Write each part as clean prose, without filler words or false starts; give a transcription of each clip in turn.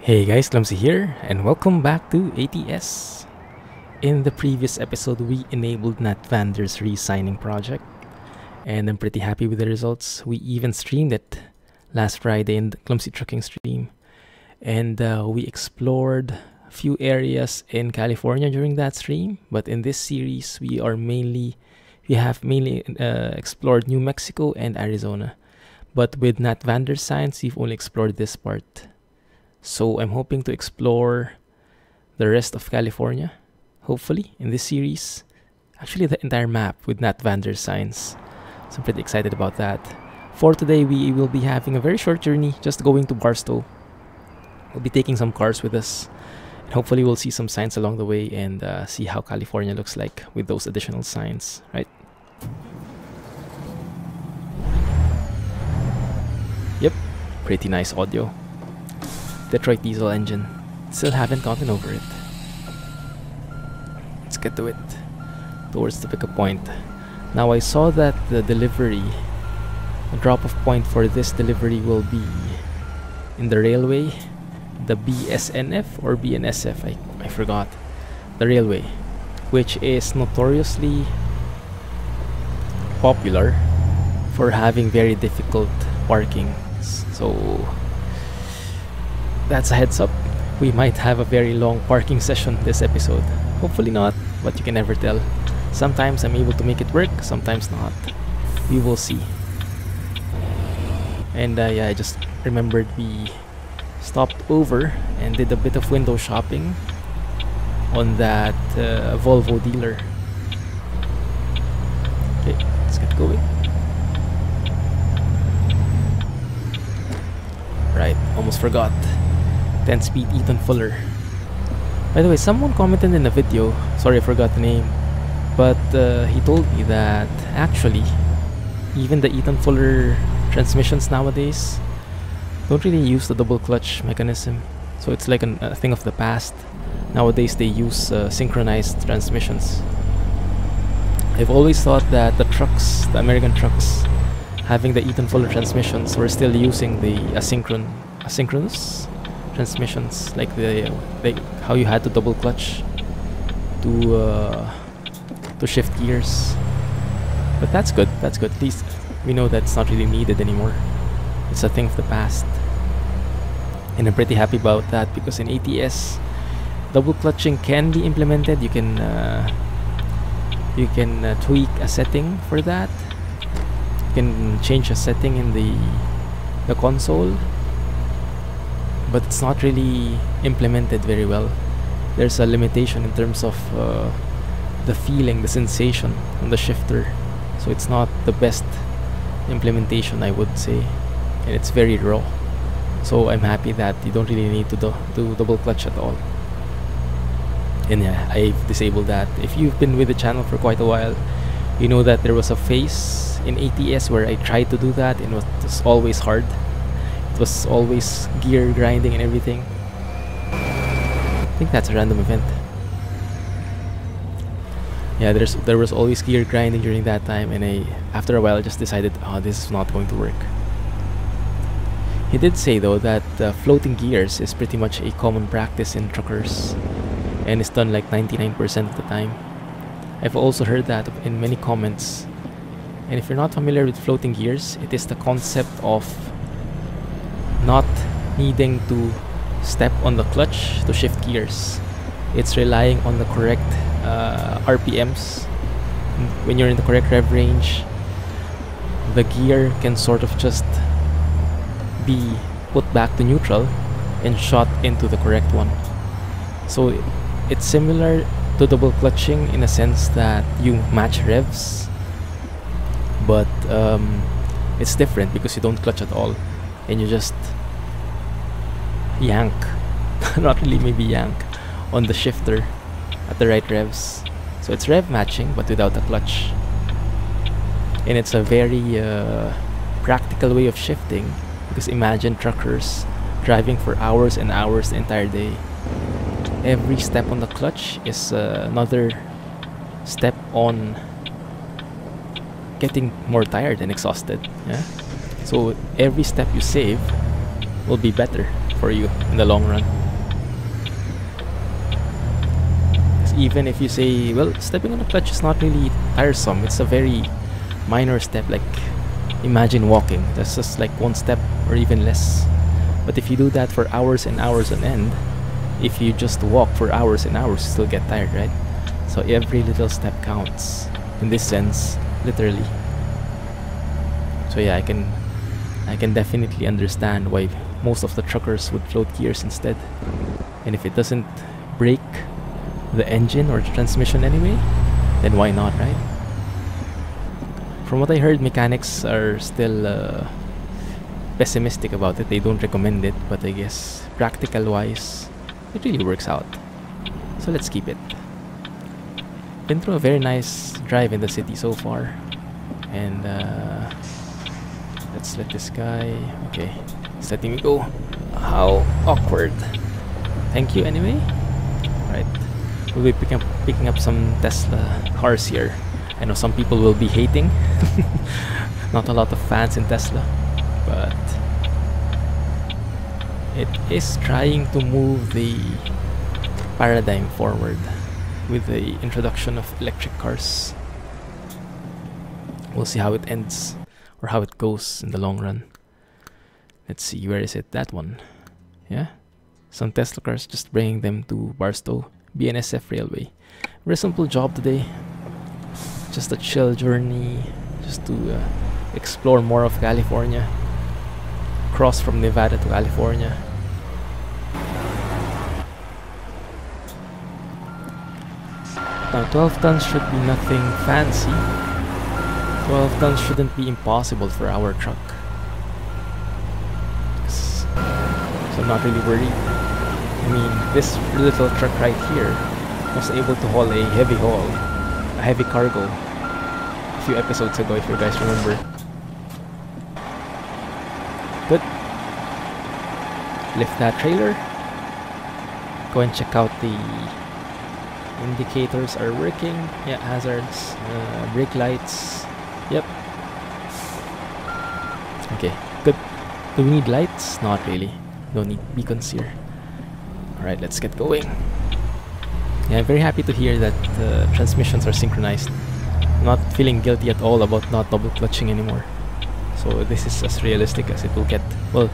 Hey guys, Clumsy here, and welcome back to ATS. In the previous episode, we enabled Nat Vander's re-signing project, and I'm pretty happy with the results. We even streamed it last Friday in the Clumsy Trucking stream, and we explored a few areas in California during that stream. But in this series, we have mainly explored New Mexico and Arizona. But with Nat Vander's signs, we've only explored this part. So I'm hoping to explore the rest of California, hopefully, in this series. Actually, the entire map with Nat Vander's signs. So I'm pretty excited about that. For today, we will be having a very short journey, just going to Barstow. We'll be taking some cars with us. And hopefully we'll see some signs along the way and see how California looks like with those additional signs, right? Yep, pretty nice audio. Detroit diesel engine. Still haven't gotten over it. Let's get to it. Towards the pickup point. Now I saw that the drop-off point for this delivery will be in the railway. The BSNF or BNSF, I forgot. The railway, which is notoriously popular for having very difficult parking. So that's a heads up. We might have a very long parking session this episode. Hopefully not, but you can never tell. Sometimes I'm able to make it work, sometimes not. We will see. And yeah, I just remembered we stopped over and did a bit of window shopping on that Volvo dealer. Okay, let's get going. Right, almost forgot. 10-speed Ethan Fuller. By the way, someone commented in the video, sorry I forgot the name, but he told me that actually even the Ethan Fuller transmissions nowadays don't really use the double clutch mechanism, so it's like a thing of the past. Nowadays they use synchronized transmissions. I've always thought that the American trucks having the Ethan Fuller transmissions were still using the asynchronous transmissions, like how you had to double clutch to shift gears. But that's good. At least we know that's not really needed anymore. It's a thing of the past, and I'm pretty happy about that, because in ATS double clutching can be implemented. You can tweak a setting for that. You can change a setting in the console, but it's not really implemented very well. There's a limitation in terms of the feeling, the sensation on the shifter, so it's not the best implementation, I would say, and it's very raw. So I'm happy that you don't really need to do double clutch at all. And yeah, I've disabled that. If you've been with the channel for quite a while, you know that there was a phase in ATS where I tried to do that, and it was always hard. It was always gear grinding and everything. I think that's a random event. Yeah, there was always gear grinding during that time, and after a while I just decided, oh, this is not going to work. He did say though that floating gears is pretty much a common practice in truckers, and it's done like 99% of the time. I've also heard that in many comments. And if you're not familiar with floating gears, it is the concept of not needing to step on the clutch to shift gears. It's relying on the correct RPMs. When you're in the correct rev range, the gear can sort of just be put back to neutral and shot into the correct one. So it's similar to double clutching in a sense that you match revs, but it's different because you don't clutch at all and you just yank not really, maybe yank on the shifter at the right revs. So it's rev matching but without a clutch, and it's a very practical way of shifting, because imagine truckers driving for hours and hours the entire day. Every step on the clutch is another step on getting more tired and exhausted. Yeah? So every step you save will be better for you in the long run. Even if you say, well, stepping on the clutch is not really tiresome, it's a very minor step, like imagine walking, that's just like one step or even less. But if you do that for hours and hours on end, if you just walk for hours and hours, you still get tired, right? So every little step counts in this sense, literally. So yeah, I can definitely understand why most of the truckers would float gears instead. And if it doesn't break the engine or the transmission anyway, then why not, right? From what I heard, mechanics are still pessimistic about it. They don't recommend it, but I guess practical wise it really works out, so let's keep it. Been through a very nice drive in the city so far, and let's let this guy, okay, he's letting me go. How awkward. Thank you anyway. Right, we'll be picking up some Tesla cars here. I know some people will be hating. Not a lot of fans in Tesla, but it is trying to move the paradigm forward with the introduction of electric cars. We'll see how it ends or how it goes in the long run. Let's see, where is it? That one. Yeah, some Tesla cars, just bringing them to Barstow BNSF Railway. Very simple job today. Just a chill journey, just to explore more of California. Cross from Nevada to California. Now 12 tons should be nothing fancy. 12 tons shouldn't be impossible for our truck. So I'm not really worried. I mean, this little truck right here was able to haul a heavy haul, a heavy cargo, a few episodes ago, if you guys remember. Good. Lift that trailer. Go and check out the indicators are working. Yeah, hazards, brake lights. Yep. Okay, good. Do we need lights? Not really. Don't need beacons here. Alright, let's get going. Yeah, I'm very happy to hear that transmissions are synchronized. I'm not feeling guilty at all about not double clutching anymore. So this is as realistic as it will get. Well,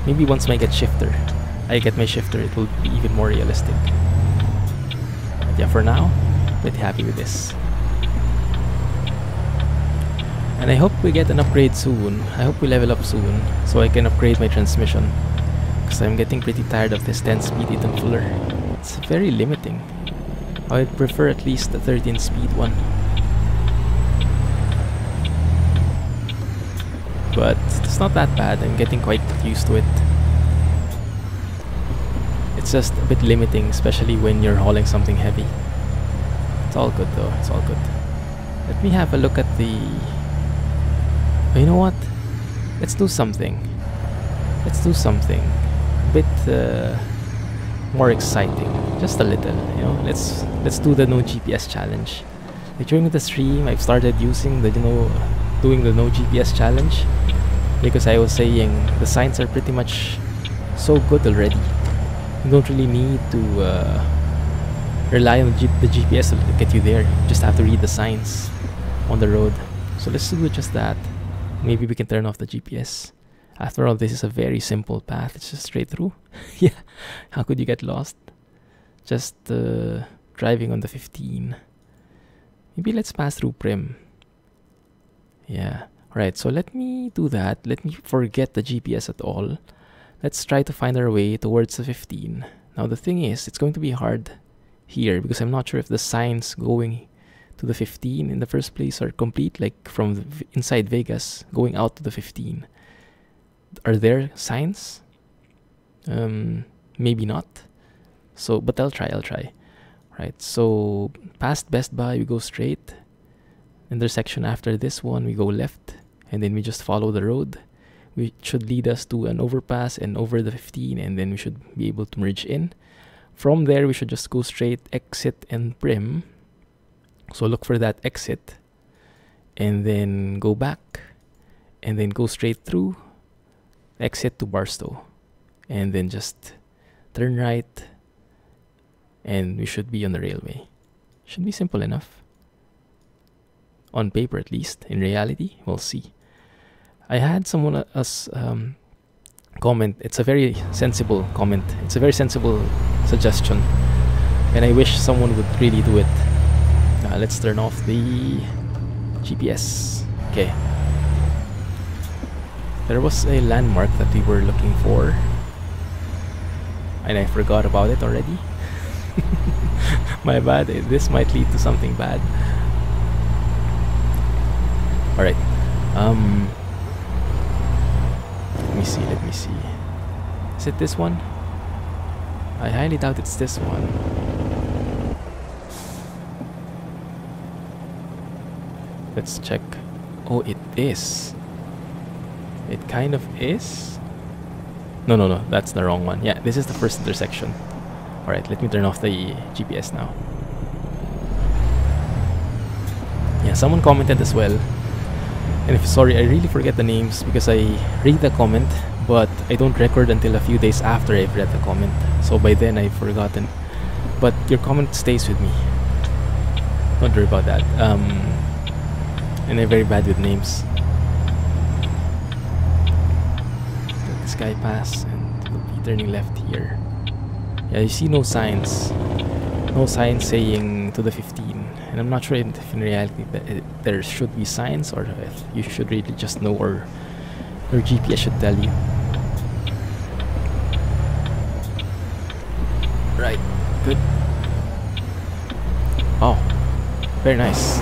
maybe once I get my shifter, it will be even more realistic. But yeah, for now, pretty happy with this. And I hope we get an upgrade soon. I hope we level up soon, so I can upgrade my transmission. Because I'm getting pretty tired of this 10-speed Ethan Fuller. It's very limiting. I would prefer at least a 13-speed one. But it's not that bad. I'm getting quite used to it. It's just a bit limiting, especially when you're hauling something heavy. It's all good though, it's all good. Let me have a look at the... Oh, you know what? Let's do something. Let's do something a bit more exciting. Just a little, you know. Let's do the no GPS challenge. Like during the stream, I've started using the, doing the no GPS challenge, because I was saying the signs are pretty much so good already. You don't really need to rely on the GPS to get you there. You just have to read the signs on the road. So let's do just that. Maybe we can turn off the GPS. After all, this is a very simple path. It's just straight through. Yeah, how could you get lost? Just driving on the 15. Maybe let's pass through Prim. Yeah, right, so let me do that. Let me forget the GPS at all. Let's try to find our way towards the 15. Now the thing is, it's going to be hard here because I'm not sure if the signs going to the 15 in the first place are complete, like from inside Vegas going out to the 15. Are there signs? Maybe not. So, but I'll try. Right, so past Best Buy, we go straight. Intersection after this one, we go left, and then we just follow the road. Which should lead us to an overpass and over the 15, and then we should be able to merge in. From there, we should just go straight, exit and Prim. So look for that exit, and then go back, and then go straight through, exit to Barstow, and then just turn right, and we should be on the railway. Should be simple enough. On paper, at least. In reality, we'll see. I had someone else comment. It's a very sensible comment. It's a very sensible suggestion, and I wish someone would really do it. Let's turn off the GPS. Okay. There was a landmark that we were looking for, and I forgot about it already. My bad. This might lead to something bad. Alright. Let me see. Is it this one? I highly doubt it's this one. Let's check. Oh, it is. It kind of is. No, that's the wrong one. Yeah, this is the first intersection. Alright, let me turn off the GPS now. Yeah, someone commented as well. And sorry, I really forget the names because I read the comment, but I don't record until a few days after I've read the comment. So by then I've forgotten. But your comment stays with me. Don't worry about that. And I'm very bad with names. Let this guy pass, and we'll be turning left here. Yeah, you see no signs. No signs saying to the 15. And I'm not sure if in reality there should be signs, or if you should really just know, or your GPS should tell you. Right, good. Oh, very nice.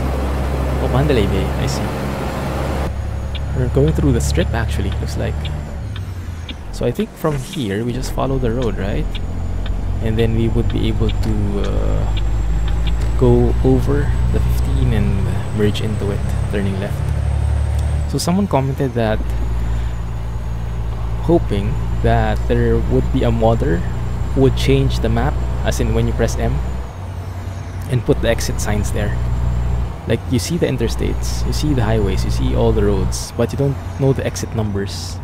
Oh, Mandalay Bay, I see. We're going through the strip actually, looks like. So I think from here we just follow the road, right? And then we would be able to go over the 15 and merge into it, turning left. So someone commented that, hoping that there would be a modder who would change the map, as in when you press M, and put the exit signs there. Like, you see the interstates, you see the highways, you see all the roads, but you don't know the exit numbers.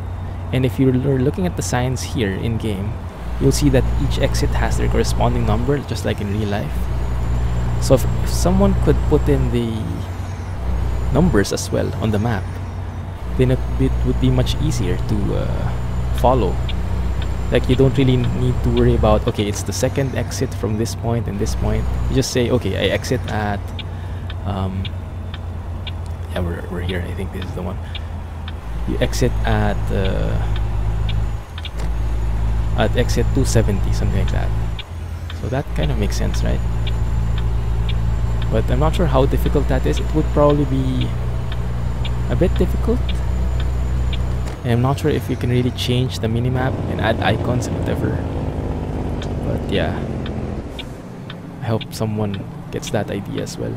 And if you're looking at the signs here in game, you'll see that each exit has their corresponding number, just like in real life. So if someone could put in the numbers as well on the map, then it would be much easier to follow. Like, you don't really need to worry about, okay, it's the second exit from this point and this point. You just say, okay, I exit at yeah, we're here. I think this is the one. You exit at exit 270, something like that. So that kind of makes sense, right? But I'm not sure how difficult that is. It would probably be a bit difficult. And I'm not sure if you can really change the minimap and add icons and whatever. But yeah, I hope someone gets that idea as well.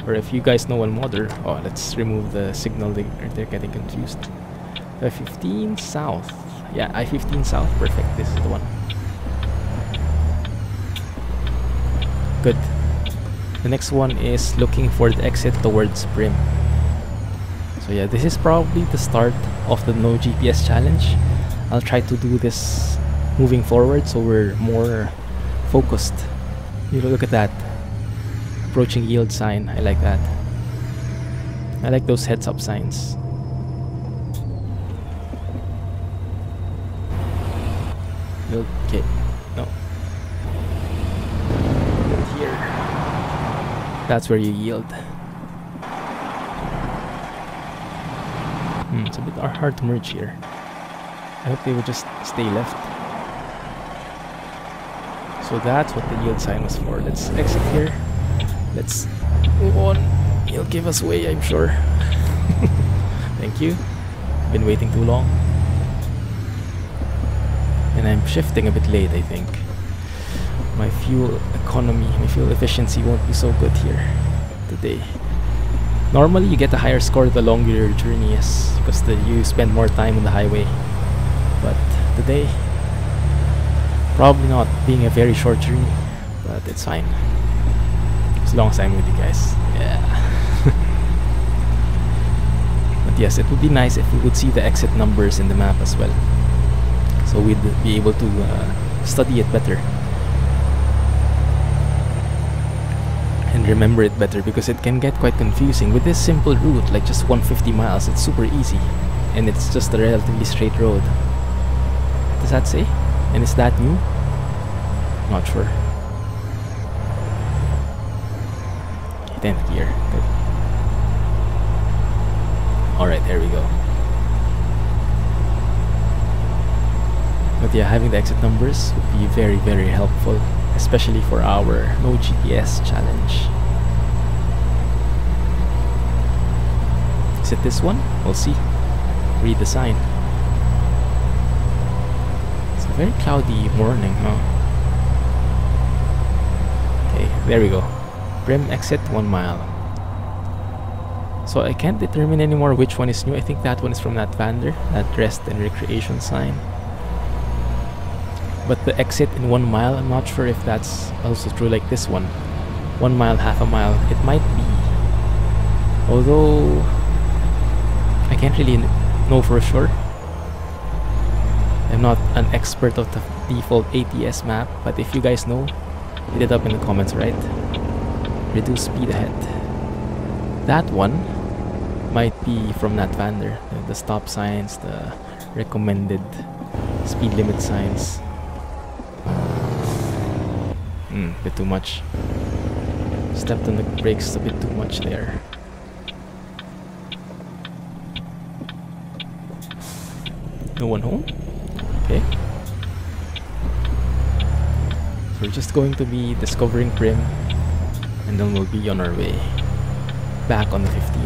Or if you guys know one modder. Oh, let's remove the signal. They're getting confused. I-15 south. Yeah, I-15 south. Perfect. This is the one. Good. The next one is looking for the exit towards Brim. So yeah, this is probably the start of the no GPS challenge. I'll try to do this moving forward so we're more focused. You know, look at that. Approaching yield sign. I like that. I like those heads up signs. Okay. No. Here. That's where you yield. It's a bit hard to merge here. I hope they would just stay left. So that's what the yield sign was for. Let's exit here. Let's move on. He'll give us way, I'm sure. Thank you. Been waiting too long. And I'm shifting a bit late, I think. My fuel economy, my fuel efficiency won't be so good here today. Normally you get a higher score the longer your journey is, because you spend more time on the highway. But today, probably not, being a very short journey, but it's fine. As long as I'm with you guys. Yeah. But yes, it would be nice if we would see the exit numbers in the map as well. so we'd be able to study it better and remember it better, because it can get quite confusing. With this simple route, like just 150 miles, it's super easy, and it's just a relatively straight road. What does that say? And is that new? Not sure. 10th gear. Good. Alright, there we go. But yeah, having the exit numbers would be very, very helpful, especially for our no GPS challenge. Is it this one? We'll see. Read the sign. It's a very cloudy morning, huh? Okay, there we go. Brim exit 1 mile. So I can't determine anymore which one is new. I think that one is from that vendor, that rest and recreation sign. But the exit in 1 mile, I'm not sure if that's also true like this one. 1 mile, half a mile, it might be. Although I can't really know for sure. I'm not an expert of the default ATS map, but if you guys know, hit it up in the comments, right? Reduce speed ahead. That one might be from that vendor. The stop signs, the recommended speed limit signs. Bit too much. Stepped on the brakes a bit too much there. No one home? Okay. So we're just going to be discovering Brim, and then we'll be on our way back on the 15.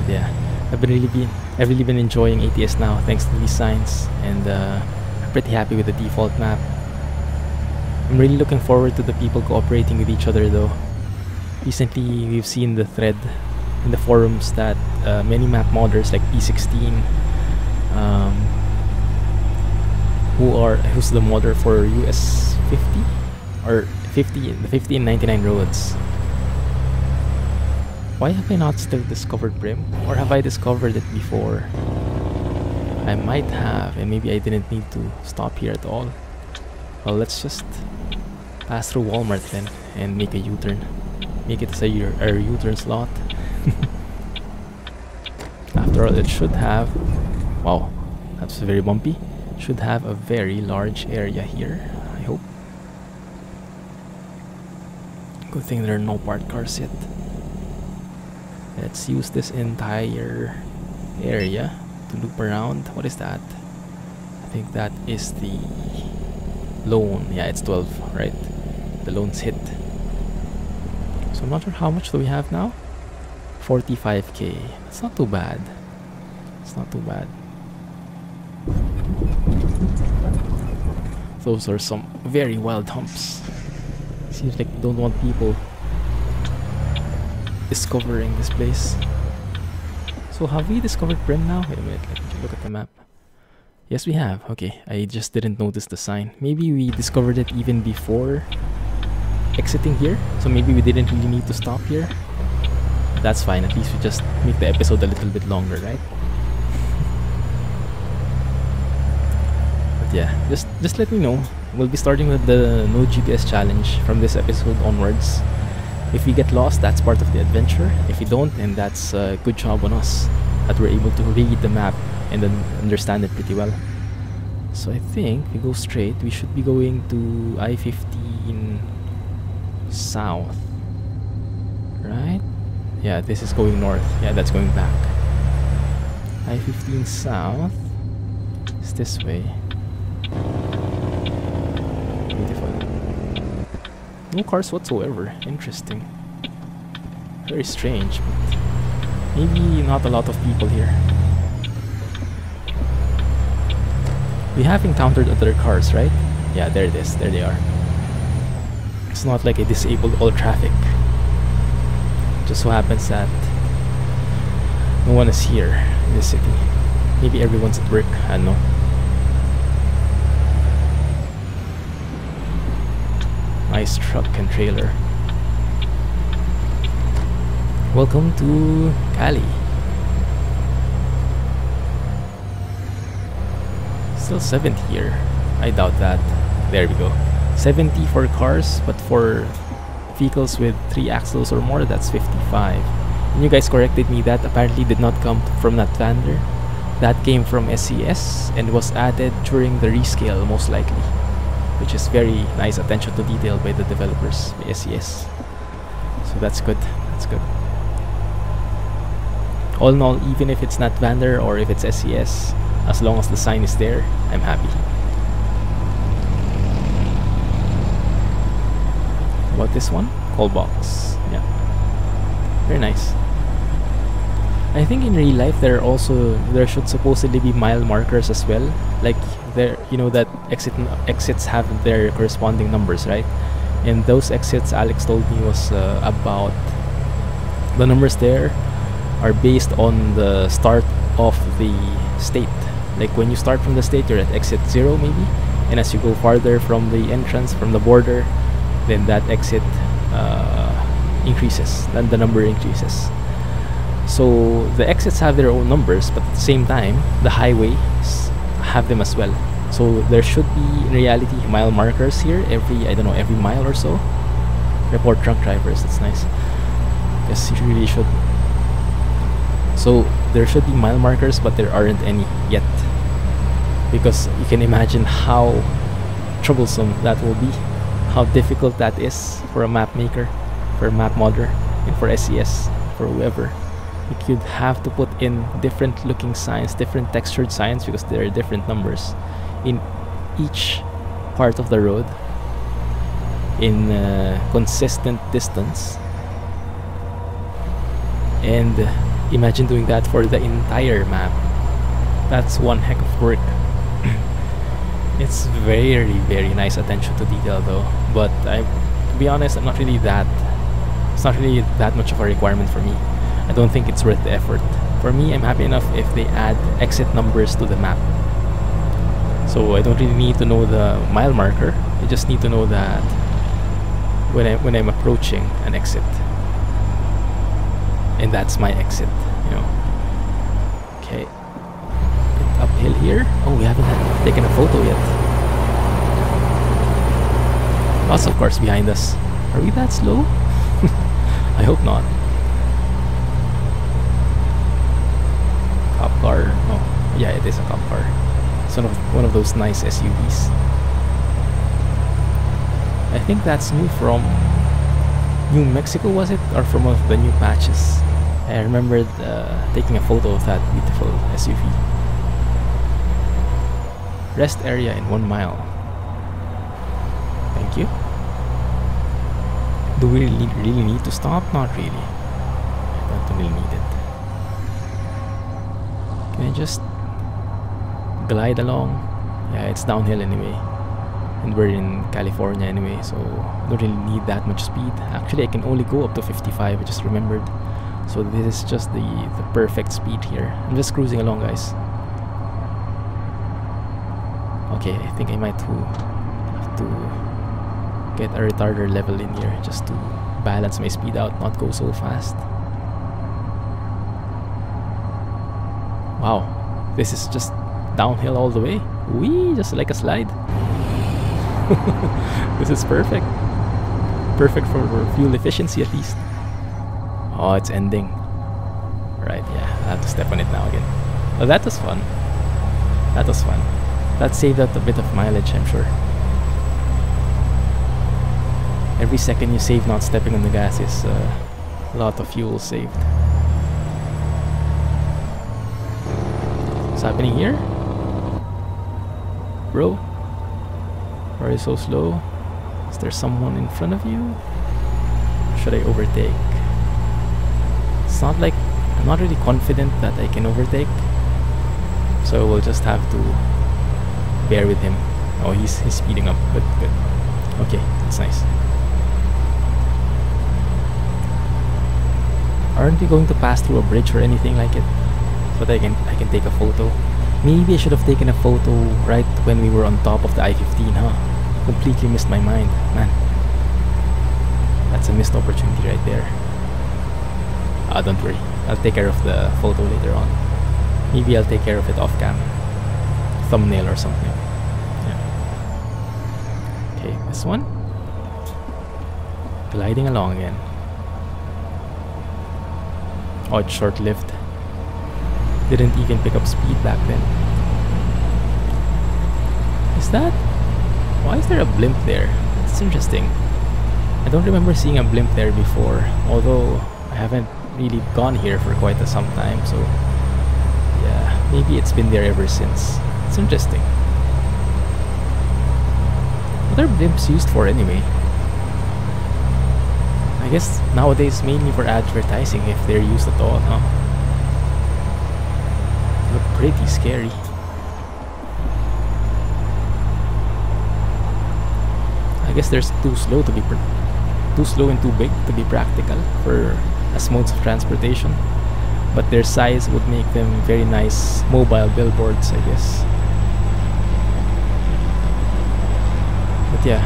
But yeah, I've really been enjoying ATS now thanks to these signs, and I'm pretty happy with the default map. I'm really looking forward to the people cooperating with each other though. Recently we've seen the thread in the forums that many map modders like P16, who's the modder for US 50 or the 50 and 99 roads. Why have I not still discovered Brim? Or have I discovered it before? I might have, and maybe I didn't need to stop here at all. Well, let's just pass through Walmart then and make a U-turn. Make it as a U-turn slot. After all, it should have... Wow, that's very bumpy. Should have a very large area here, I hope. Good thing there are no parked cars yet. Let's use this entire area to loop around. What is that? I think that is the loan. Yeah, it's 12, right? The loan's hit. So I'm not sure how much do we have now? 45k. That's not too bad. It's not too bad. Those are some very wild humps. Seems like you don't want people discovering this place. So have we discovered Brim now? Wait a minute, let me look at the map. Yes, we have. Okay, I just didn't notice the sign. Maybe we discovered it even before exiting here, so maybe we didn't really need to stop here. That's fine, at least we just make the episode a little bit longer, right? But yeah, just let me know. We'll be starting with the no GPS challenge from this episode onwards. If we get lost, that's part of the adventure. If we don't, then that's a good job on us that we're able to read the map and then understand it pretty well. So I think we go straight. We should be going to I-15 south, right? Yeah, this is going north. Yeah, that's going back. I-15 south is this way. Beautiful. No cars whatsoever. Interesting. Very strange, but maybe not a lot of people here. We have encountered other cars, right? Yeah, there it is. There they are. It's not like I disabled all traffic. Just so happens that no one is here in this city. Maybe everyone's at work. I don't know. Nice truck and trailer. Welcome to Cali. Still 70 here. I doubt that. There we go. 70 for cars, but for vehicles with 3 axles or more, that's 55. And you guys corrected me, that apparently did not come from that vendor. That came from SCS and was added during the rescale, most likely, which is very nice attention to detail by the developers, by SCS. So that's good. That's good. All in all, even if it's not vendor or if it's SCS, as long as the sign is there, I'm happy. About this one? Call box. Yeah. Very nice. I think in real life there should supposedly be mile markers as well. Like there, you know that exits have their corresponding numbers, right? And those exits, Alex told me, was about the numbers there are based on the start of the state. Like when you start from the state, you're at exit 0 maybe, and as you go farther from the entrance, from the border, then that exit increases, then the number increases. So the exits have their own numbers, but at the same time, the highways have them as well. So there should be, in reality, mile markers here every, I don't know, every mile or so. Report drunk drivers, that's nice. Yes, you really should. So there should be mile markers, but there aren't any yet. Because you can imagine how troublesome that will be, how difficult that is for a map maker, for a map modder, and for SCS, for whoever. You'd have to put in different looking signs, different textured signs, because there are different numbers in each part of the road in consistent distance. And imagine doing that for the entire map. That's one heck of work. It's very, very nice attention to detail though, but to be honest, it's not really that much of a requirement for me. I don't think it's worth the effort. For me, I'm happy enough if they add exit numbers to the map. So I don't really need to know the mile marker. I just need to know that when I'm approaching an exit, and that's my exit, you know. Okay, uphill here. Oh, we haven't taken a photo yet. Lots of cars behind us. Are we that slow? I hope not. Cop car. Oh, yeah, it is a cop car. It's one of those nice SUVs. I think that's new from New Mexico, was it? Or from one of the new patches. I remembered taking a photo of that beautiful SUV. Rest area in 1 mile. Thank you. Do we really need to stop? Not really. I don't really need it. Can I just glide along? Yeah, it's downhill anyway. And we're in California anyway, so I don't really need that much speed. Actually, I can only go up to 55, I just remembered. So this is just the perfect speed here. I'm just cruising along, guys. Okay, I think I might have to get a retarder level in here just to balance my speed out, not go so fast. Wow, this is just downhill all the way. Whee, just like a slide. This is perfect. Perfect for fuel efficiency at least. Oh, it's ending. Right, yeah, I have to step on it now again. Oh, that was fun. That was fun. That saved out a bit of mileage, I'm sure. Every second you save not stepping on the gas is a lot of fuel saved. What's happening here? Bro? Why are you so slow? Is there someone in front of you? Should I overtake? It's not like I'm not really confident that I can overtake, so we'll just have to bear with him. Oh, he's speeding up. Good. Okay, that's nice. Aren't we going to pass through a bridge or anything like it, so that I can take a photo? Maybe I should have taken a photo right when we were on top of the I-15, huh? Completely missed my mind, man. That's a missed opportunity right there. Don't worry, I'll take care of the photo later on. Maybe I'll take care of it off cam. thumbnail or something. Yeah. Okay, this one. Gliding along again. Oh, it's short-lived. Didn't even pick up speed back then. Is that? Why is there a blimp there? It's interesting. I don't remember seeing a blimp there before, although I haven't really gone here for quite some time, so yeah, maybe it's been there ever since. It's interesting. What are blimps used for anyway? I guess nowadays mainly for advertising, if they're used at all, huh? Look pretty scary. I guess they're too slow to be too slow and too big to be practical for as modes of transportation, but their size would make them very nice mobile billboards, I guess. But yeah,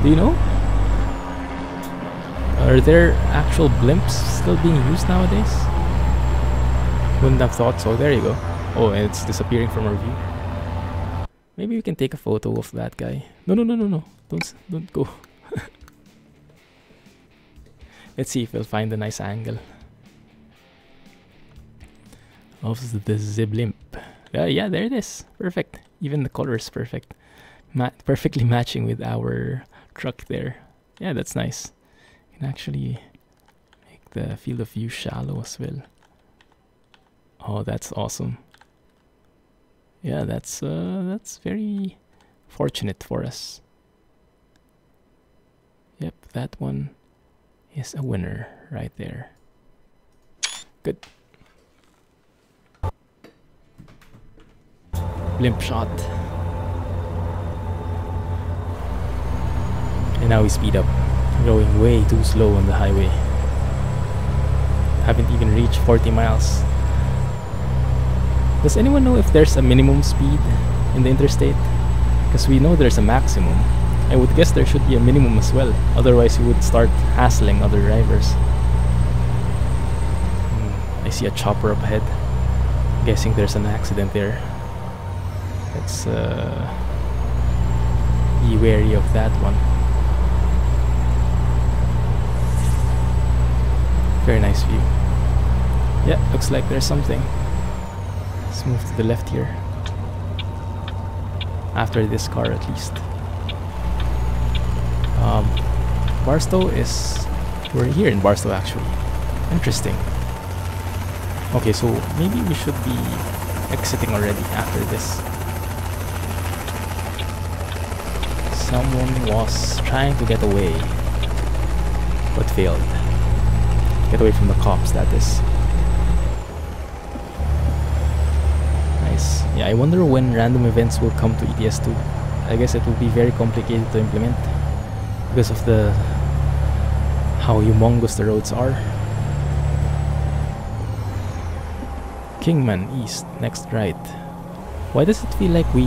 do you know? Are there actual blimps still being used nowadays? Wouldn't have thought so. There you go. Oh, and it's disappearing from our view. Maybe we can take a photo of that guy. No. Don't go. Let's see if we'll find a nice angle of the blimp. Yeah, there it is. Perfect. Even the color is perfect. Perfectly matching with our truck there. Yeah, that's nice. You can actually make the field of view shallow as well. Oh, that's awesome. Yeah, that's very fortunate for us. Yep, that one is a winner right there. Good. Blimp shot. And now we speed up, going way too slow on the highway. Haven't even reached 40 miles. Does anyone know if there's a minimum speed in the interstate? Because we know there's a maximum. I would guess there should be a minimum as well. Otherwise, you would start hassling other drivers. I see a chopper up ahead. Guessing there's an accident there. Let's be wary of that one. Very nice view. Yeah, looks like there's something. Let's move to the left here. After this car at least. Barstow is... We're here in Barstow actually. Interesting. Okay, so maybe we should be exiting already after this. Someone was trying to get away, but failed. Get away from the cops, that is. Nice. Yeah, I wonder when random events will come to ATS 2. I guess it will be very complicated to implement because of how humongous the roads are. Kingman East, next right. Why does it feel like we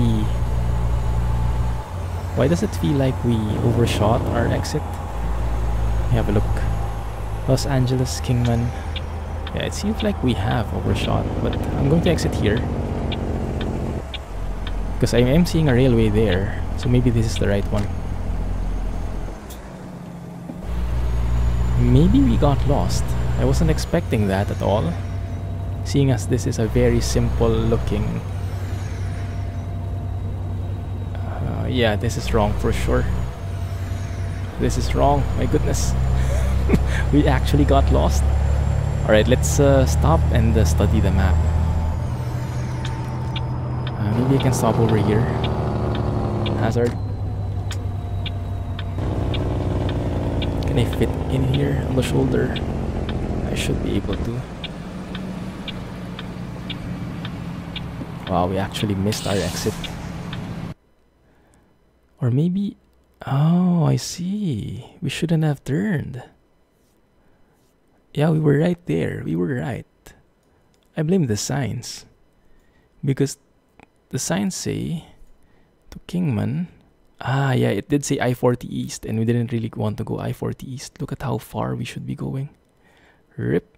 overshot our exit? Have a look. Los Angeles, Kingman. Yeah, it seems like we have overshot, but I'm going to exit here because I am seeing a railway there, so maybe this is the right one. Maybe we got lost. I wasn't expecting that at all, seeing as this is a very simple looking... yeah, this is wrong for sure. This is wrong, my goodness. We actually got lost. Alright, let's stop and study the map. Maybe I can stop over here. Hazard. Can I fit in here on the shoulder? I should be able to. Wow, we actually missed our exit. Or maybe... Oh, I see. We shouldn't have turned. Yeah, we were right there. We were right. I blame the signs. Because the signs say to Kingman. Ah, yeah, it did say I-40 East, and we didn't really want to go I-40 East. Look at how far we should be going. Rip.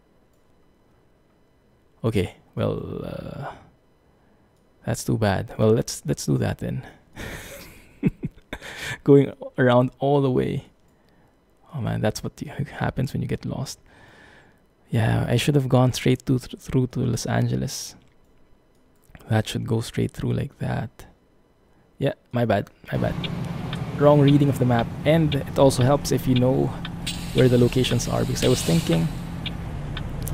Okay, well, That's too bad. Well, let's do that then. Going around all the way. Oh man, that's what happens when you get lost. Yeah, I should have gone straight through to Los Angeles. That should go straight through like that. Yeah, my bad. Wrong reading of the map. And it also helps if you know where the locations are, because I was thinking,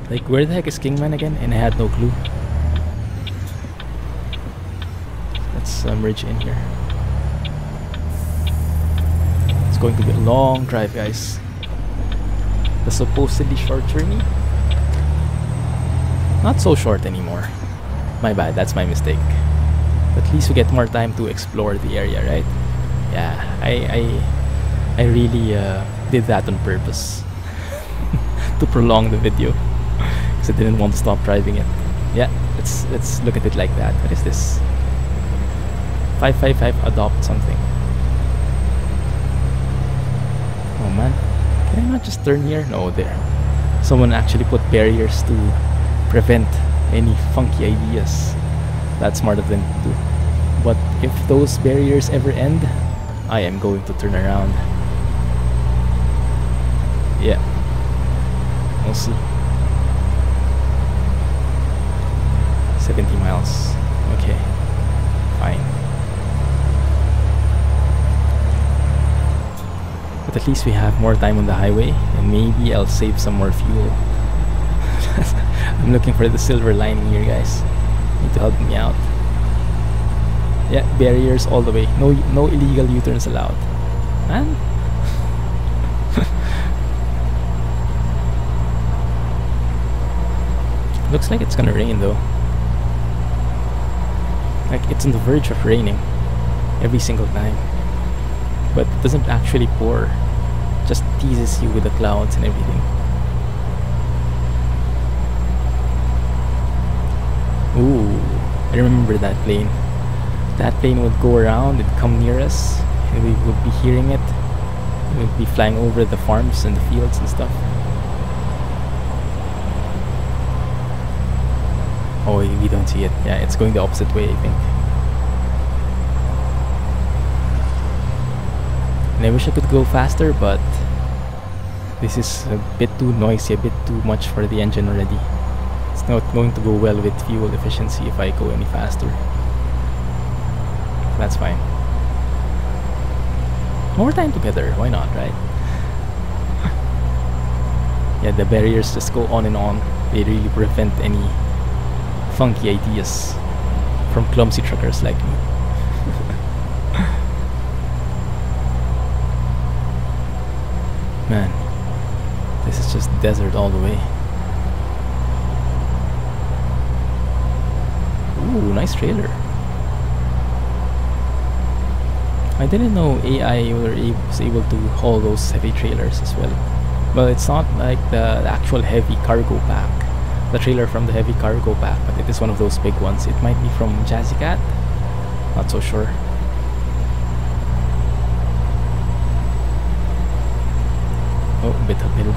like, where the heck is Kingman again? And I had no clue. Let's merge in here. It's going to be a long drive, guys. The supposedly short journey, not so short anymore. My bad, that's my mistake. At least we get more time to explore the area, right? Yeah, I really did that on purpose to prolong the video, because I didn't want to stop driving it. Yeah, let's look at it like that. What is this? 555 adopt something. Oh man, can I not just turn here? No, there. Someone actually put barriers to prevent any funky ideas. That's smart of them to do. But if those barriers ever end, I am going to turn around. Yeah, we'll see. 70 miles. Okay, fine. But at least we have more time on the highway, and maybe I'll save some more fuel. I'm looking for the silver lining here, guys. Need to help me out. Yeah, barriers all the way. No illegal U-turns allowed. Man. Looks like it's gonna rain though. Like, it's on the verge of raining every single time. But it doesn't actually pour. Just teases you with the clouds and everything. Ooh, I remember that plane. That plane would go around and come near us, and we would be hearing it. It would be flying over the farms and the fields and stuff. Oh, we don't see it. Yeah, it's going the opposite way, I think. And I wish I could go faster, but this is a bit too noisy, a bit too much for the engine already. It's not going to go well with fuel efficiency if I go any faster. That's fine. More time together, why not, right? Yeah, the barriers just go on and on. They really prevent any funky ideas from clumsy truckers like me. Man, this is just desert all the way. Ooh, nice trailer. I didn't know AI was able to haul those heavy trailers as well. Well, it's not like the actual heavy cargo pack, the trailer from the heavy cargo pack, but it is one of those big ones. It might be from Jazzy Cat, not so sure. Oh, a bit uphill.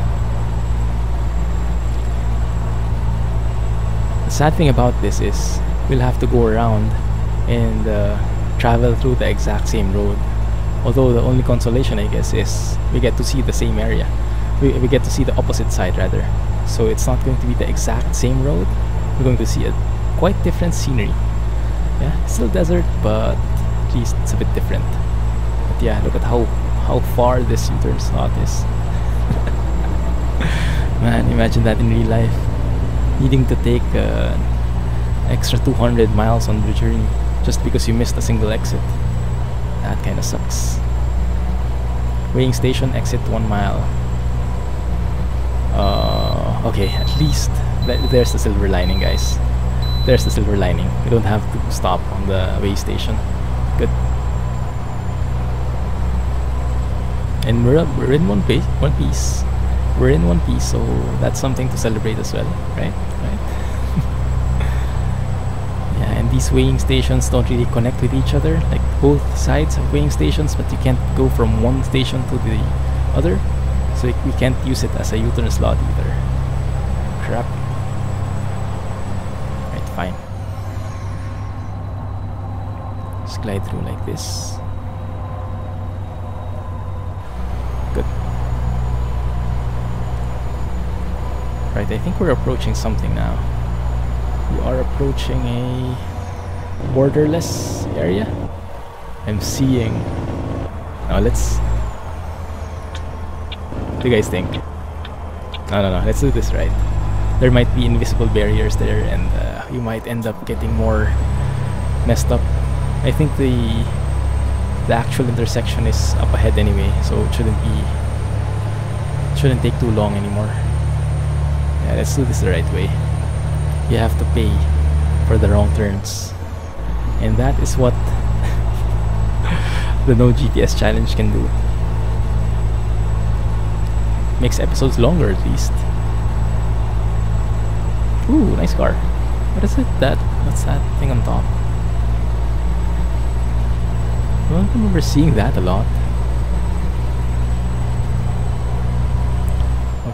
The sad thing about this is we'll have to go around and travel through the exact same road. Although the only consolation, I guess, is we get to see the same area. We get to see the opposite side, rather. So it's not going to be the exact same road. We're going to see a quite different scenery. Yeah, still desert, but at least it's a bit different. But yeah, look at how far this U-turn slot is. Man, imagine that in real life. Needing to take extra 200 miles on the journey just because you missed a single exit. That kind of sucks. Weighing station, exit 1 mile. Okay, at least there's the silver lining, guys. There's the silver lining. We don't have to stop on the weigh station. Good. And we're in one piece. We're in one piece, so that's something to celebrate as well, right? Yeah, and these weighing stations don't really connect with each other. Like, both sides have weighing stations, but you can't go from one station to the other, so we can't use it as a U-turn slot either. Crap. Right, fine. glide through like this. Good. Right, I think we're approaching something now. We are approaching a borderless area. I'm seeing... Now let's... What do you guys think? No, let's do this right. There might be invisible barriers there, and you might end up getting more messed up. I think the actual intersection is up ahead anyway, so it shouldn't take too long anymore. Yeah, let's do this the right way. You have to pay for the wrong turns, and that is what the no GPS challenge can do. Makes episodes longer at least. Ooh, nice car. What is it? What's that thing on top? I don't remember seeing that a lot.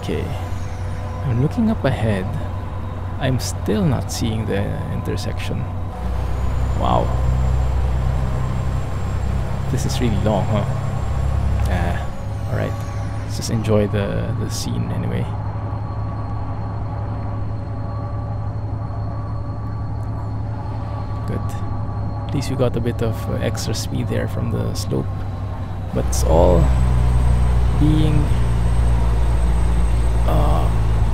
Okay. I'm looking up ahead. I'm still not seeing the intersection. Wow. This is really long, huh? Alright. Let's just enjoy the scene anyway. Good. At least we got a bit of extra speed there from the slope. But it's all being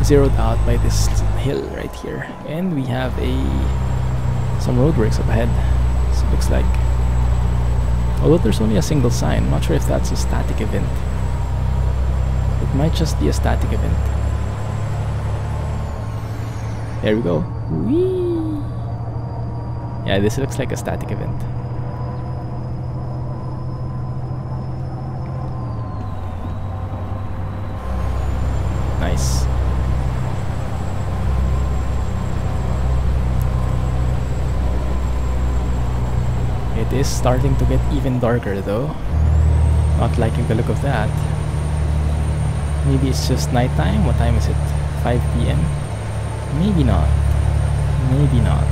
zeroed out by this hill right here. And we have some roadworks up ahead. So it looks like... Although there's only a single sign, I'm not sure if that's a static event. It might just be a static event. There we go. Whee! Yeah, this looks like a static event. Nice. It is starting to get even darker though. Not liking the look of that. Maybe it's just nighttime. What time is it? 5 p.m? Maybe not. Maybe not.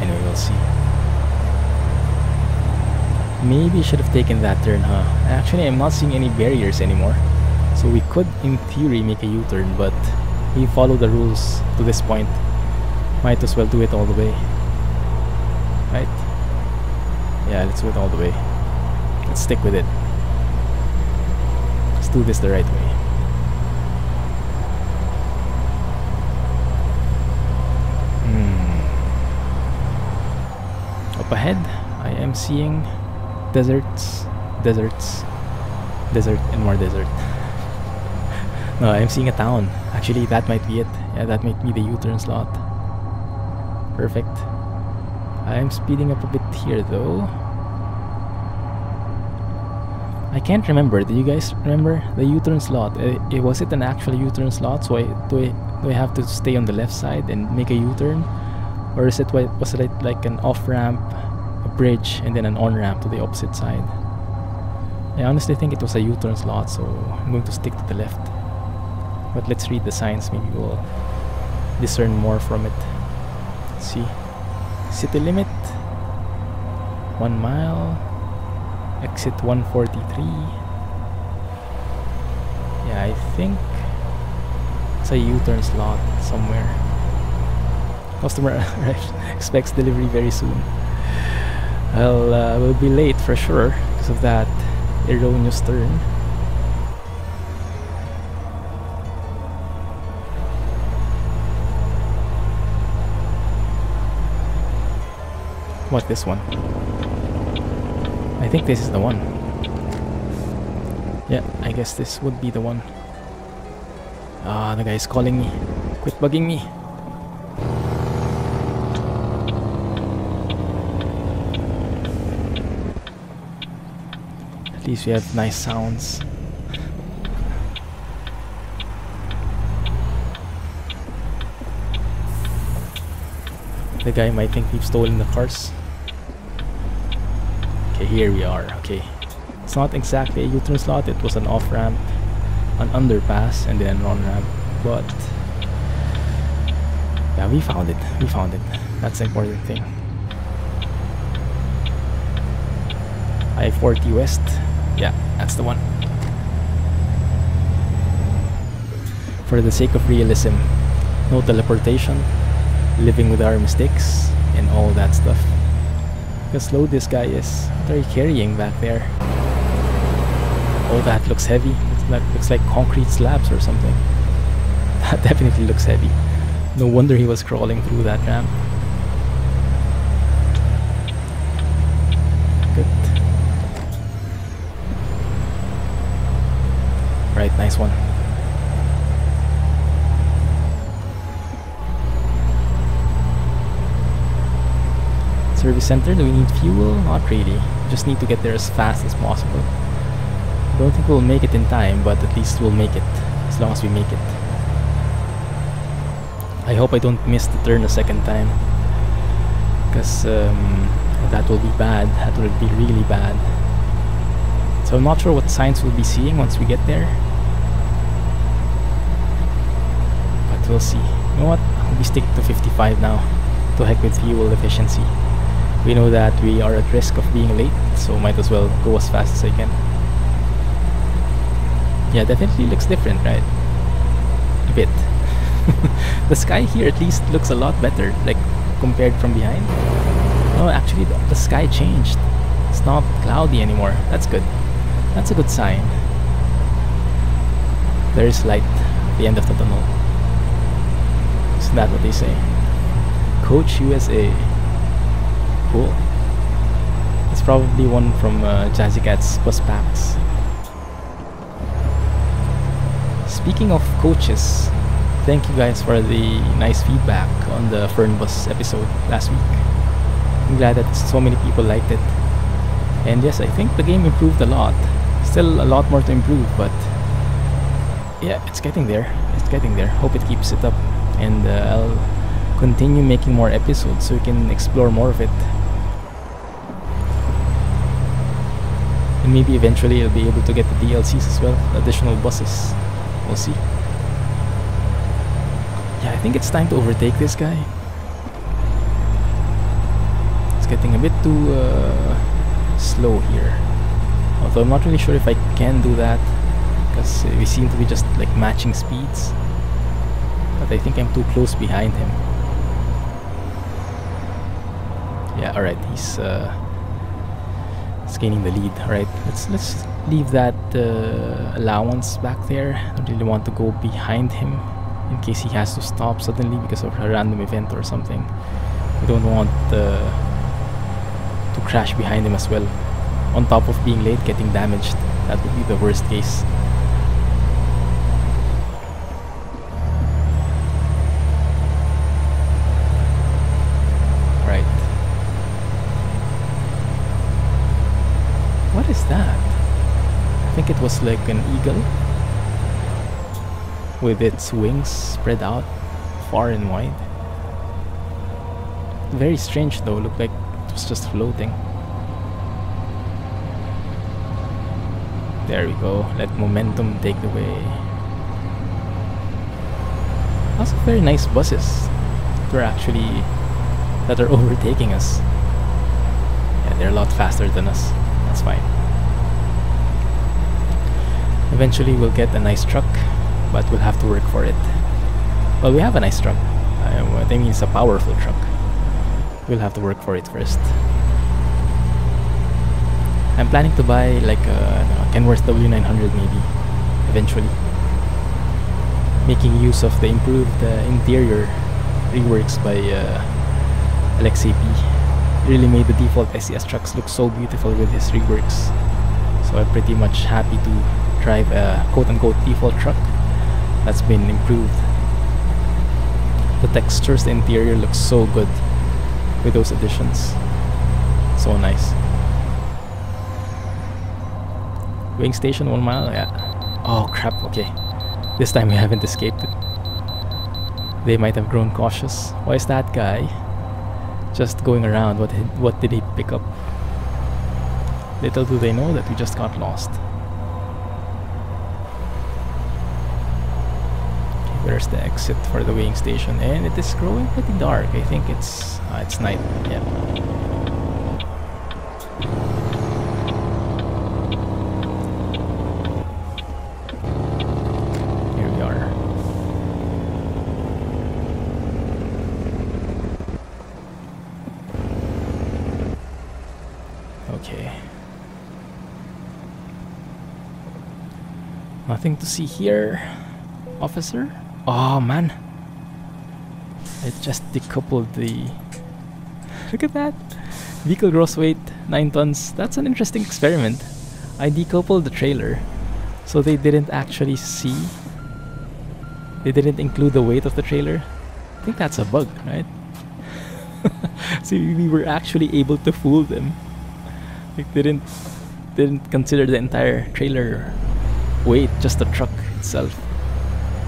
Anyway, we'll see. Maybe I should have taken that turn, huh? Actually, I'm not seeing any barriers anymore. So we could, in theory, make a U-turn, but we follow the rules to this point. Might as well do it all the way. Right? Yeah, let's do it all the way. Let's stick with it. Let's do this the right way. Up ahead, I am seeing deserts, desert, and more desert. No, I'm seeing a town. Actually, that might be it. Yeah, that might be the U-turn slot. Perfect. I'm speeding up a bit here though. I can't remember. Do you guys remember the U-turn slot? Was it an actual U-turn slot? So do I have to stay on the left side and make a U-turn? Or was it like an off-ramp, a bridge, and then an on-ramp to the opposite side? I honestly think it was a U-turn slot, so I'm going to stick to the left. But let's read the signs, maybe we'll discern more from it. Let's see. City limit 1 mile, exit 143. Yeah, I think it's a U-turn slot somewhere. Customer expects delivery very soon. Well, we'll be late for sure because of that erroneous turn. What, this one? I think this is the one. Yeah, I guess this would be the one. Ah, the guy's calling me. Quit bugging me. At least we have nice sounds. The guy might think we've stolen the cars. Okay, here we are. Okay, it's not exactly a U-turn slot. It was an off-ramp, an underpass, and then an on-ramp. But yeah, we found it. We found it. That's the important thing. I-40 West. Yeah, that's the one. For the sake of realism, no teleportation, living with our mistakes, and all that stuff. Look how slow this guy is. What are you carrying back there? Oh, that looks heavy. That looks like concrete slabs or something. That definitely looks heavy. No wonder he was crawling through that ramp. Good. Right, nice one. Service center, do we need fuel? Not really. Just need to get there as fast as possible. Don't think we'll make it in time, but at least we'll make it. As long as we make it. I hope I don't miss the turn a second time. Because that will be bad. That will be really bad. So I'm not sure what signs we'll be seeing once we get there. But we'll see. You know what? I'll be sticking to 55 now. To heck with fuel efficiency. We know that we are at risk of being late, so might as well go as fast as I can. Yeah, definitely looks different, right? A bit. The sky here at least looks a lot better, like compared from behind. Oh, actually the sky changed. It's not cloudy anymore. That's good. That's a good sign. There is light at the end of the tunnel. Isn't that what they say? Coach USA. Cool. It's probably one from Jazzy Cat's bus packs. Speaking of coaches, thank you guys for the nice feedback on the Fern Bus episode last week. I'm glad that so many people liked it. And yes, I think the game improved a lot. Still a lot more to improve, but yeah, it's getting there. It's getting there. Hope it keeps it up. And I'll continue making more episodes so we can explore more of it. And maybe eventually I'll be able to get the DLCs as well, additional buses. We'll see. Yeah, I think it's time to overtake this guy. It's getting a bit too slow here. Although I'm not really sure if I can do that, because we seem to be just like matching speeds. But I think I'm too close behind him. Yeah, alright, he's gaining the lead. Alright, let's leave that allowance back there. I don't really want to go behind him in case he has to stop suddenly because of a random event or something. We don't want to crash behind him as well. On top of being late, getting damaged. That would be the worst case. Right. What is that? I think it was like an eagle with its wings spread out far and wide. Very strange though, looked like it was just floating. There we go, let momentum take the way. Also very nice buses that are overtaking us. Yeah, they're a lot faster than us. That's fine. Eventually we'll get a nice truck, but we'll have to work for it. Well, we have a nice truck. What I mean is a powerful truck. We'll have to work for it first. I'm planning to buy like a Kenworth W900 maybe, eventually. Making use of the improved interior reworks by Alexei P. Really made the default SCS trucks look so beautiful with his reworks. So I'm pretty much happy to drive a quote-unquote default truck that's been improved. The textures, the interior looks so good with those additions. So nice. Wing station 1 mile, yeah. Oh crap, okay. This time we haven't escaped it. They might have grown cautious. Why is that guy just going around? What did he pick up? Little do they know that we just got lost. Okay, there's the exit for the weighing station, and it is growing pretty dark. I think it's night. Yeah. Nothing to see here, officer. Oh man, I just decoupled the... Look at that! Vehicle gross weight 9 tons. That's an interesting experiment. I decoupled the trailer, so they didn't actually see. They didn't include the weight of the trailer. I think that's a bug, right? See, we were actually able to fool them. Like, didn't consider the entire trailer weight, just the truck itself.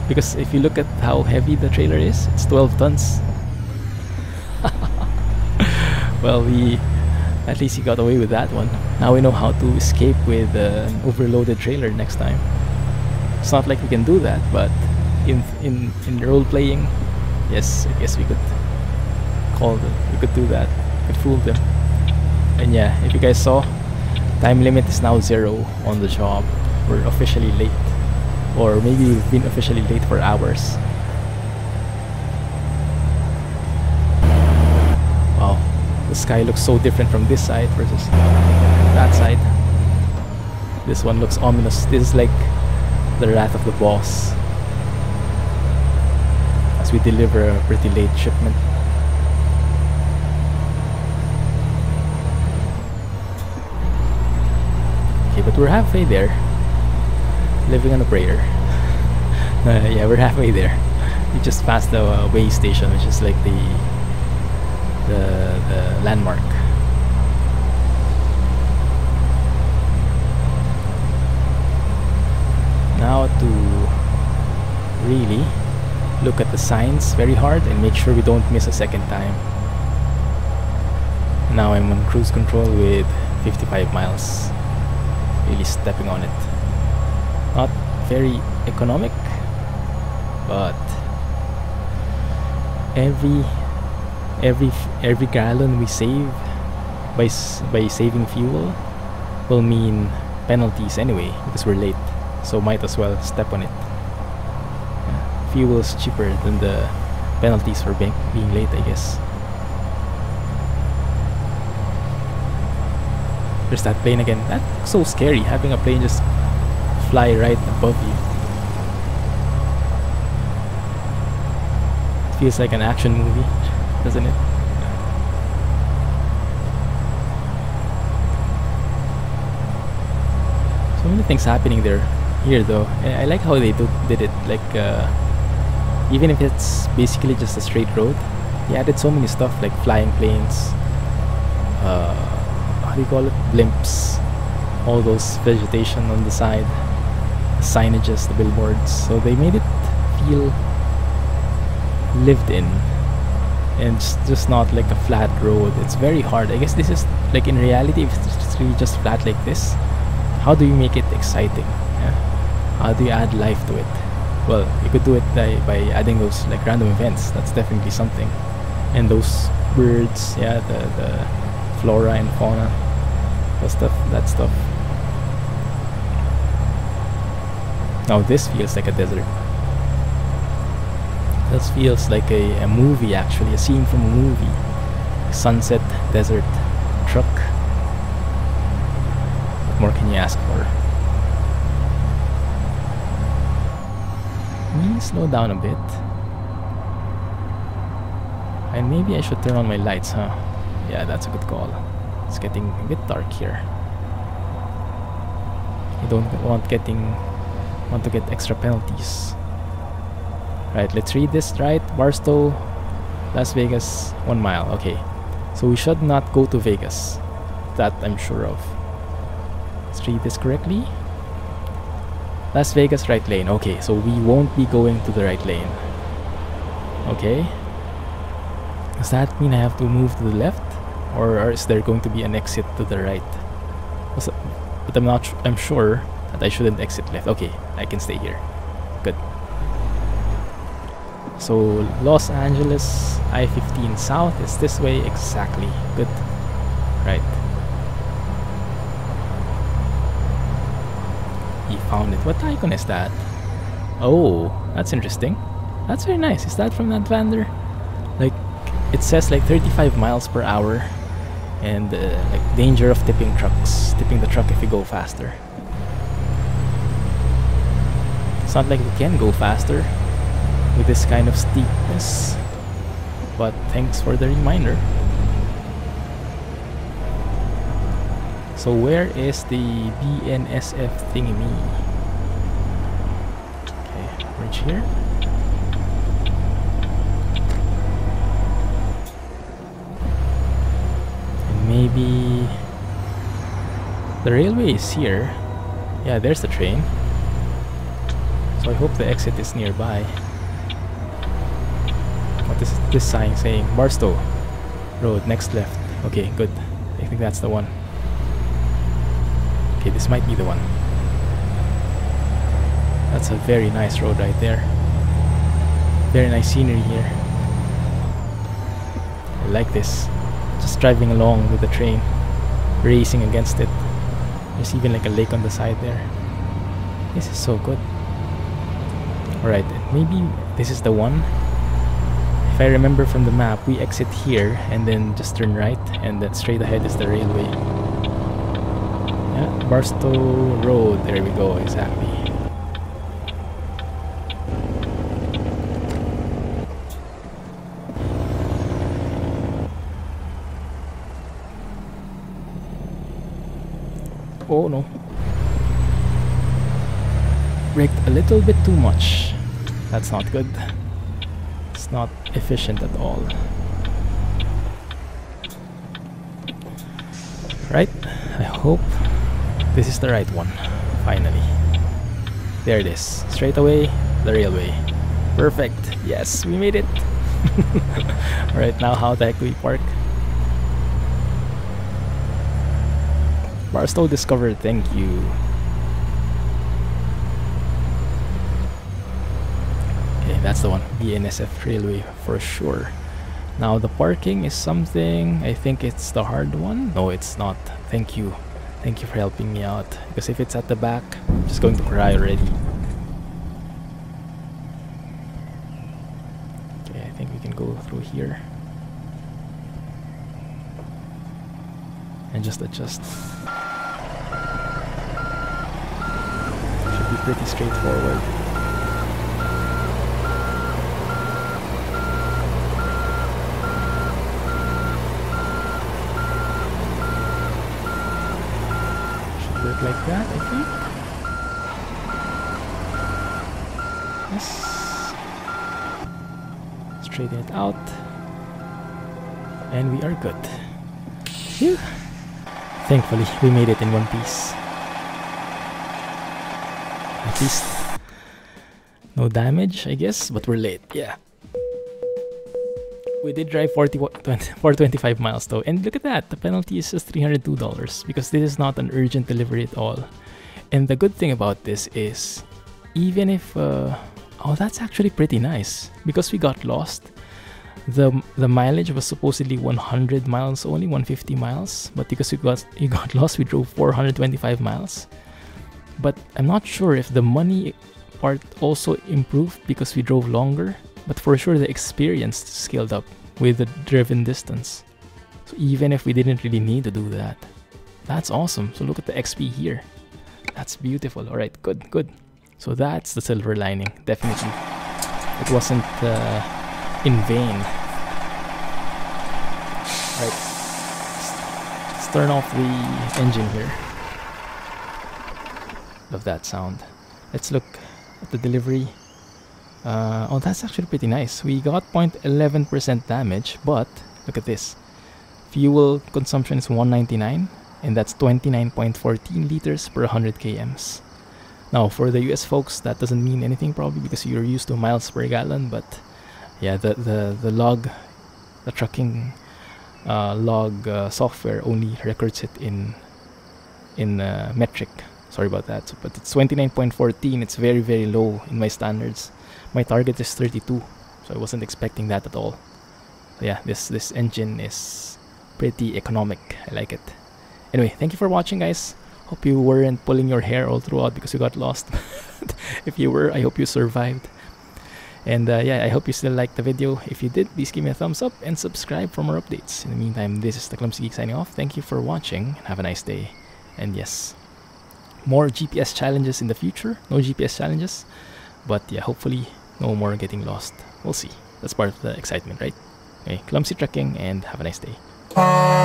Because if you look at how heavy the trailer is, it's 12 tons. Well, at least he got away with that one. Now we know how to escape with an overloaded trailer next time. It's not like we can do that, but in role playing, yes, I guess we could we could do that. We could fool them. And yeah, if you guys saw, time limit is now 0 on the job. We're officially late, or maybe we've been officially late for hours. Wow, the sky looks so different from this side versus that side. This one looks ominous. This is like the wrath of the boss as we deliver a pretty late shipment. Okay, but we're halfway there. Living on a prayer. Yeah, we're halfway there. We just passed the way station, which is like the landmark. Now to really look at the signs very hard and make sure we don't miss a second time. Now I'm on cruise control with 55 miles. Really stepping on it. Not very economic, but every gallon we save by saving fuel will mean penalties anyway, because we're late. So might as well step on it. Yeah, fuel is cheaper than the penalties for being late, I guess. There's that plane again. That's so scary, having a plane just fly right above you. It feels like an action movie, doesn't it? So many things happening here though. I like how they did it. Like even if it's basically just a straight road, they added so many stuff like flying planes. How do you call it? Blimps. All those vegetation on the side, the signages, the billboards. So they made it feel lived in, and it's just not like a flat road. It's very hard. I guess this is like, in reality, if it's really just flat like this, how do you make it exciting? Yeah? How do you add life to it? Well, you could do it by adding those like random events. That's definitely something. And those birds, yeah, the flora and fauna, that stuff. Now this feels like a desert. This feels like a movie, actually, a scene from a movie. Sunset, desert, truck. What more can you ask for? Let me slow down a bit. And maybe I should turn on my lights, huh? Yeah, that's a good call. It's getting a bit dark here. You don't want to get extra penalties. Right, let's read this right. Barstow, Las Vegas, 1 mile. Okay, so we should not go to Vegas. That I'm sure of. Let's read this correctly. Las Vegas, right lane. Okay, so we won't be going to the right lane. Okay. Does that mean I have to move to the left? Or is there going to be an exit to the right? But I'm sure that I shouldn't exit left. Okay, I can stay here. Good. So Los Angeles I-15 south is this way exactly. Good. Right. He found it. What icon is that? Oh, that's interesting. That's very nice. Is that from that vendor? Like, it says like 35 miles per hour and like danger of tipping the truck if you go faster. It's not like we can go faster with this kind of steepness, but thanks for the reminder. So where is the BNSF thingy-me? Okay, bridge here. And maybe the railway is here. Yeah, there's the train. So I hope the exit is nearby. What is this sign saying? Barstow Road, next left. Okay, good. I think that's the one. Okay, this might be the one. That's a very nice road right there. Very nice scenery here. I like this. Just driving along with the train, racing against it. There's even like a lake on the side there. This is so good. Alright, maybe this is the one. If I remember from the map, we exit here and then just turn right, and then straight ahead is the railway. Yeah, Barstow Road, there we go, exactly. Oh no. Braked a little bit too much. That's not good. It's not efficient at all. Right, I hope this is the right one, finally. There it is, straight away, the railway. Perfect, yes, we made it. Alright, now how the heck do we park? Barstow discovered, thank you. Okay, that's the one, BNSF Railway for sure. Now the parking is something, I think it's the hard one. No, it's not. Thank you. Thank you for helping me out. Because if it's at the back, I'm just going to cry already. Okay, I think we can go through here. And just adjust. Should be pretty straightforward. Work like that, I think. Yes. Straighten it out. And we are good. Phew. Thankfully, we made it in one piece. At least no damage, I guess, but we're late. Yeah. We did drive 425 miles though, and look at that, the penalty is just $302 because this is not an urgent delivery at all. And the good thing about this is, even if oh, that's actually pretty nice, because we got lost. The mileage was supposedly 100 miles only, 150 miles, but because you got lost, we drove 425 miles. But I'm not sure if the money part also improved because we drove longer. But for sure the experience scaled up with the driven distance. So even if we didn't really need to do that, that's awesome. So look at the XP here. That's beautiful. Alright, good, good. So that's the silver lining, definitely. It wasn't in vain. Alright, let's turn off the engine here. Love that sound. Let's look at the delivery. Oh, that's actually pretty nice. We got 0.11% damage, but look at this. Fuel consumption is 199, and that's 29.14 liters per 100 kms. Now, for the US folks, that doesn't mean anything probably because you're used to miles per gallon, but yeah, the log, the trucking log software only records it in metric. Sorry about that. So, but it's 29.14. It's very, very low in my standards. My target is 32, so I wasn't expecting that at all. So yeah, this engine is pretty economic. I like it. Anyway, thank you for watching, guys. Hope you weren't pulling your hair all throughout because you got lost. If you were, I hope you survived. And yeah, I hope you still liked the video. If you did, please give me a thumbs up and subscribe for more updates. In the meantime, this is the Clumsy Geek signing off. Thank you for watching and have a nice day. And yes, more GPS challenges in the future. No GPS challenges. But yeah, hopefully no more getting lost. We'll see. That's part of the excitement, right? Okay, clumsy trekking and have a nice day.